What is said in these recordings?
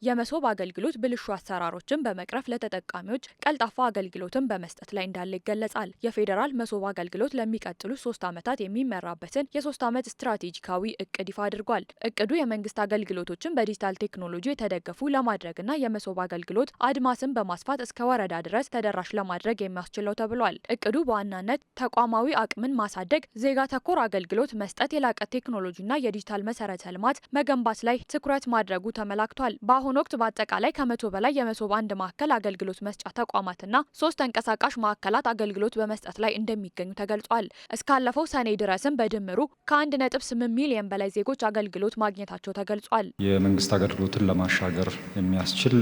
የመሶብ አገልግሎት ብልሹ አሰራሮችን በመቅረፍ ለተጠቃሚዎች ቀልጣፋ አገልግሎትን በመስጠት ላይ እንዳለ ይገለጻል። የፌዴራል መሶብ አገልግሎት ለሚቀጥሉ 3 ዓመታት የሚመራበትን የ3 ዓመት ስትራቴጂካዊ እቅድ ይፋ አድርጓል። እቅዱ የመንግስት አገልግሎቶችን በዲጂታል ቴክኖሎጂ የተደገፉ ለማድረግና የመሶብ አገልግሎት አድማስን በማስፋት እስከ ወረዳ ድረስ ተደራሽ ለማድረግ የሚያስችለው ተብሏል። እቅዱ በዋናነት ተቋማዊ አቅምን ማሳደግ፣ ዜጋ ተኮር አገልግሎት መስጠት፣ የላቀ ቴክኖሎጂና የዲጂታል መሰረተ ልማት መገንባት ላይ ትኩረት ማድረጉ ተመላክቷል። በአሁኑ ወቅት በአጠቃላይ ከ100 በላይ የመሶብ አንድ ማዕከል አገልግሎት መስጫ ተቋማትና 3 ተንቀሳቃሽ ማዕከላት አገልግሎት በመስጠት ላይ እንደሚገኙ ተገልጿል። እስካለፈው ሰኔ ድረስም በድምሩ ከ1.8 ሚሊዮን በላይ ዜጎች አገልግሎት ማግኘታቸው ተገልጿል። የመንግስት አገልግሎትን ለማሻገር የሚያስችል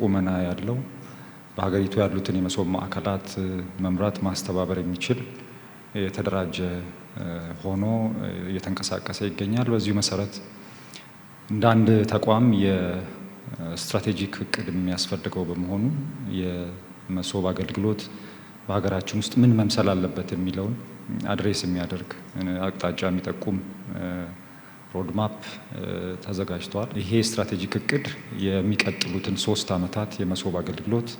ቁመና ያለው በሀገሪቱ ያሉትን የመሶብ ማዕከላት መምራት ማስተባበር የሚችል የተደራጀ ሆኖ እየተንቀሳቀሰ ይገኛል። በዚሁ መሰረት እንደ አንድ ተቋም የስትራቴጂክ እቅድ የሚያስፈልገው በመሆኑ የመሶብ አገልግሎት በሀገራችን ውስጥ ምን መምሰል አለበት የሚለውን አድሬስ የሚያደርግ አቅጣጫ የሚጠቁም ሮድማፕ ተዘጋጅቷል። ይሄ ስትራቴጂክ እቅድ የሚቀጥሉትን 3 ዓመታት የመሶብ አገልግሎት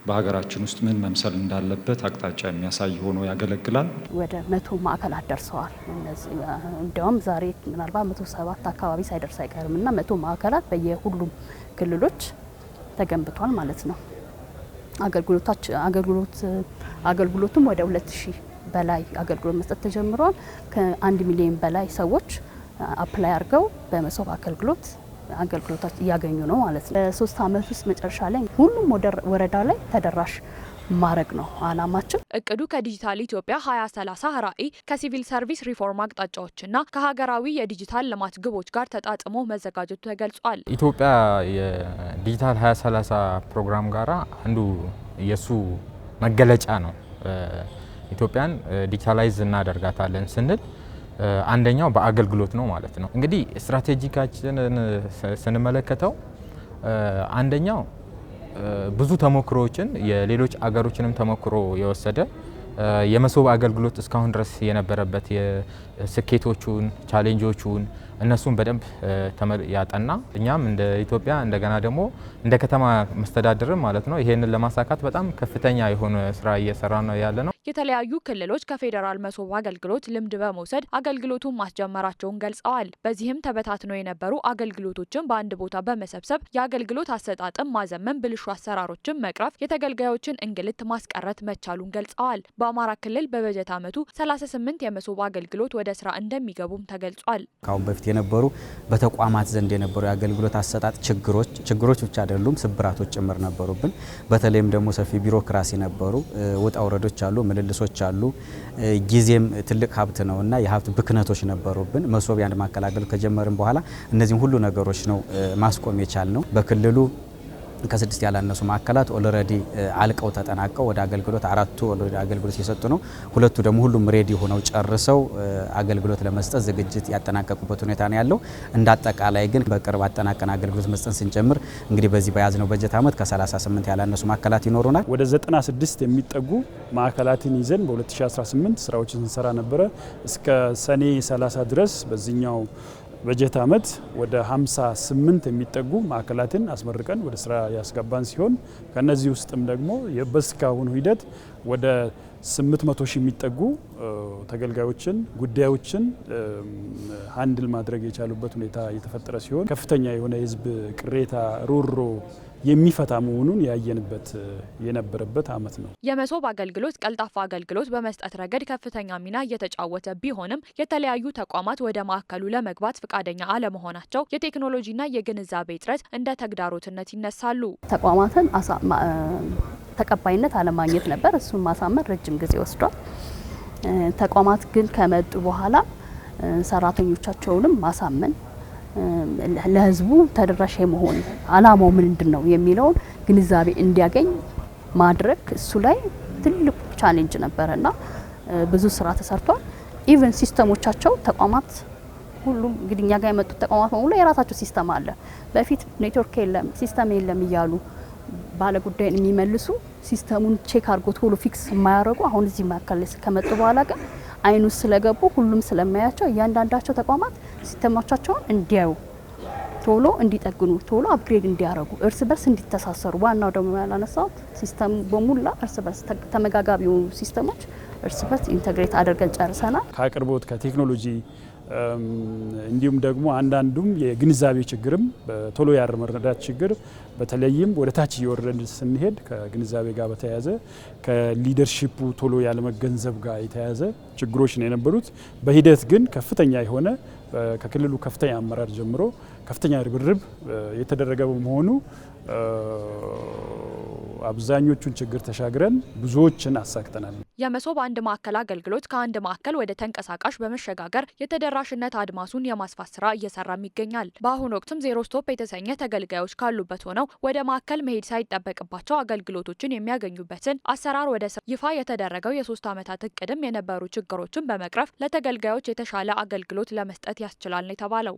በሀገራችን ውስጥ ምን መምሰል እንዳለበት አቅጣጫ የሚያሳይ ሆኖ ያገለግላል። ወደ 100 ማዕከላት ደርሰዋል። እንዲያውም ዛሬ ምናልባት 107 አካባቢ ሳይደርስ አይቀርም እና 100 ማዕከላት በየሁሉም ክልሎች ተገንብቷል ማለት ነው። አገልግሎቱም ወደ 2000 በላይ አገልግሎት መስጠት ተጀምሯል። ከ1 ሚሊዮን በላይ ሰዎች አፕላይ አድርገው በመሶብ አገልግሎት እያገኙ ነው ማለት ነው። በ3 ዓመት ውስጥ መጨረሻ ላይ ሁሉም ወረዳ ላይ ተደራሽ ማድረግ ነው አላማችን። እቅዱ ከዲጂታል ኢትዮጵያ 2030 ራዕይ ከሲቪል ሰርቪስ ሪፎርም አቅጣጫዎችና ከሀገራዊ የዲጂታል ልማት ግቦች ጋር ተጣጥሞ መዘጋጀቱ ተገልጿል። ኢትዮጵያ የዲጂታል 2030 ፕሮግራም ጋራ አንዱ የሱ መገለጫ ነው። ኢትዮጵያን ዲጂታላይዝ እናደርጋታለን ስንል አንደኛው በአገልግሎት ነው ማለት ነው። እንግዲህ ስትራቴጂካችንን ስንመለከተው አንደኛው ብዙ ተሞክሮዎችን የሌሎች አገሮችንም ተሞክሮ የወሰደ የመሶብ አገልግሎት እስካሁን ድረስ የነበረበት የስኬቶቹን ቻሌንጆቹን እነሱን በደንብ ያጠና እኛም እንደ ኢትዮጵያ እንደገና ደግሞ እንደ ከተማ መስተዳድር ማለት ነው ይሄንን ለማሳካት በጣም ከፍተኛ የሆነ ስራ እየሰራ ነው ያለ ነው። የተለያዩ ክልሎች ከፌዴራል መሶብ አገልግሎት ልምድ በመውሰድ አገልግሎቱን ማስጀመራቸውን ገልጸዋል። በዚህም ተበታትነው የነበሩ አገልግሎቶችን በአንድ ቦታ በመሰብሰብ የአገልግሎት አሰጣጥን ማዘመን፣ ብልሹ አሰራሮችን መቅረፍ፣ የተገልጋዮችን እንግልት ማስቀረት መቻሉን ገልጸዋል። በአማራ ክልል በበጀት ዓመቱ 38 የመሶብ አገልግሎት ወደ ስራ እንደሚገቡም ተገልጿል። ካሁን በፊት የነበሩ በተቋማት ዘንድ የነበሩ የአገልግሎት አሰጣጥ ችግሮች ብቻ አይደሉም፣ ስብራቶች ጭምር ነበሩብን። በተለይም ደግሞ ሰፊ ቢሮክራሲ ነበሩ፣ ውጣ ውረዶች አሉ፣ ምልልሶች አሉ። ጊዜም ትልቅ ሀብት ነውና የሀብት ብክነቶች ነበሩብን። መሶብ የአንድ ማዕከል አገልግሎት ከጀመርን በኋላ እነዚህም ሁሉ ነገሮች ነው ማስቆም የቻልነው። በክልሉ ከ6 ያላነሱ ማዕከላት ኦልሬዲ አልቀው ተጠናቀው ወደ አገልግሎት 4ቱ ወደ አገልግሎት እየሰጡ ነው። 2ቱ ደግሞ ሁሉም ሬዲ ሆነው ጨርሰው አገልግሎት ለመስጠት ዝግጅት ያጠናቀቁበት ሁኔታ ነው ያለው። እንዳጠቃላይ ግን በቅርብ አጠናቀን አገልግሎት መስጠት ስንጀምር እንግዲህ በዚህ በያዝነው በጀት ዓመት ከ38 ያላነሱ ማዕከላት ይኖሩናል። ወደ 96 የሚጠጉ ማዕከላትን ይዘን በ2018 ስራዎችን ስንሰራ ነበረ። እስከ ሰኔ 30 ድረስ በዚህኛው በጀት ዓመት ወደ 58 የሚጠጉ ማዕከላትን አስመርቀን ወደ ስራ ያስገባን ሲሆን ከነዚህ ውስጥም ደግሞ በስካሁኑ ሂደት ወደ 800 ሺህ የሚጠጉ ተገልጋዮችን ጉዳዮችን ሃንድል ማድረግ የቻሉበት ሁኔታ የተፈጠረ ሲሆን ከፍተኛ የሆነ የህዝብ ቅሬታ ሮሮ የሚፈታ መሆኑን ያየንበት የነበረበት ዓመት ነው። የመሶብ አገልግሎት ቀልጣፋ አገልግሎት በመስጠት ረገድ ከፍተኛ ሚና እየተጫወተ ቢሆንም የተለያዩ ተቋማት ወደ ማዕከሉ ለመግባት ፈቃደኛ አለመሆናቸው የቴክኖሎጂና የግንዛቤ እጥረት እንደ ተግዳሮትነት ይነሳሉ። ተቋማትን ተቀባይነት አለማግኘት ነበር። እሱን ማሳመን ረጅም ጊዜ ወስዷል። ተቋማት ግን ከመጡ በኋላ ሰራተኞቻቸውንም ማሳመን ለህዝቡ ተደራሽ የመሆን አላማው ምንድነው የሚለውን ግንዛቤ እንዲያገኝ ማድረግ እሱ ላይ ትልቅ ቻሌንጅ ነበርና ብዙ ስራ ተሰርቷል። ኢቭን ሲስተሞቻቸው ተቋማት ሁሉም እንግዲህ እኛ ጋር የመጡት ተቋማት በሙሉ የራሳቸው ሲስተም አለ። በፊት ኔትወርክ የለም ሲስተም የለም እያሉ ባለ ጉዳይን የሚመልሱ ሲስተሙን ቼክ አድርጎ ቶሎ ፊክስ የማያደርጉ አሁን እዚህ ማዕከል ከመጡ በኋላ ግን አይኑ ስለገቡ ሁሉም ስለማያቸው እያንዳንዳቸው ተቋማት ሲስተሞቻቸውን እንዲያዩ ቶሎ እንዲጠግኑ ቶሎ አፕግሬድ እንዲያረጉ እርስ በርስ እንዲተሳሰሩ ዋናው ደግሞ ያላነሳው ሲስተም በሙላ እርስ በርስ ተመጋጋቢው ሲስተሞች እርስ በርስ ኢንተግሬት አድርገን ጨርሰናል። ከአቅርቦት ከቴክኖሎጂ እንዲሁም ደግሞ አንዳንዱም የግንዛቤ ችግርም በቶሎ ያለመረዳት ችግር በተለይም ወደ ታች እየወረድን ስንሄድ ከግንዛቤ ጋር በተያያዘ ከሊደርሺፑ ቶሎ ያለመገንዘብ ጋር የተያያዘ ችግሮች ነው የነበሩት። በሂደት ግን ከፍተኛ የሆነ ከክልሉ ከፍተኛ አመራር ጀምሮ ከፍተኛ ርብርብ የተደረገ በመሆኑ አብዛኞቹን ችግር ተሻግረን ብዙዎችን አሳክተናል። የመሶብ አንድ ማዕከል አገልግሎት ከአንድ ማዕከል ወደ ተንቀሳቃሽ በመሸጋገር የተደራሽነት አድማሱን የማስፋት ስራ እየሰራም ይገኛል። በአሁኑ ወቅትም ዜሮ ስቶፕ የተሰኘ ተገልጋዮች ካሉበት ሆነው ወደ ማዕከል መሄድ ሳይጠበቅባቸው አገልግሎቶችን የሚያገኙበትን አሰራር ወደ ይፋ የተደረገው የ3 ዓመታት እቅድም የነበሩ ችግሮችን በመቅረፍ ለተገልጋዮች የተሻለ አገልግሎት ለመስጠት ያስችላል ነው የተባለው።